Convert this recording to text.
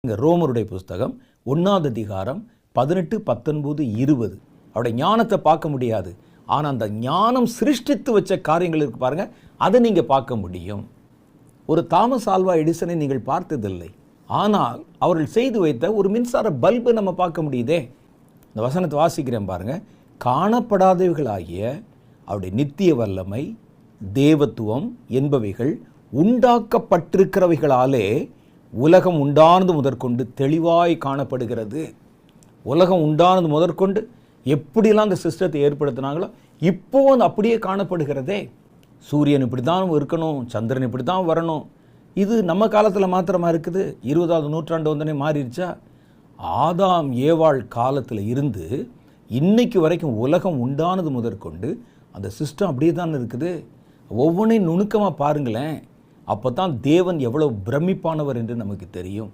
இங்கே ரோமருடைய புஸ்தகம் 1வது அதிகாரம் 18, 19, 20. அவருடைய ஞானத்தை பார்க்க முடியாது, ஆனால் அந்த ஞானம் சிருஷ்டித்து வச்ச காரியங்கள் இருக்கு பாருங்க, அதை நீங்கள் பார்க்க முடியும். ஒரு தாமஸ் ஆல்வா எடிசனை நீங்கள் பார்த்ததில்லை, ஆனால் அவர்கள் செய்து வைத்த ஒரு மின்சார பல்பை நம்ம பார்க்க முடியுதே. இந்த வசனத்தை வாசிக்கிறேன் பாருங்க. காணப்படாதவைகளாகிய அவருடைய நித்திய வல்லமை, தேவத்துவம் என்பவைகள் உண்டாக்கப்பட்டிருக்கிறவைகளாலே உலகம் உண்டானது முதற்கொண்டு தெளிவாய் காணப்படுகிறது. உலகம் உண்டானது முதற்கொண்டு எப்படிலாம் அந்த சிஸ்டத்தை ஏற்படுத்தினாங்களோ இப்போவும் அப்படியே காணப்படுகிறதே. சூரியன் இப்படி தான் இருக்கணும், சந்திரன் இப்படி தான் வரணும். இது நம்ம காலத்தில் மாத்திரமா இருக்குது? 20வது நூற்றாண்டு வந்தனே மாறிடுச்சா? ஆதாம் ஏவாள் காலத்தில் இருந்து இன்னைக்கு வரைக்கும் உலகம் உண்டானது முதற்கொண்டு அந்த சிஸ்டம் அப்படியே தான் இருக்குது. ஒவ்வொன்றையும் நுணுக்கமாக பாருங்களேன். அப்போ தான் தேவன் எவ்வளோ பிரமிப்பானவர் என்று நமக்கு தெரியும்.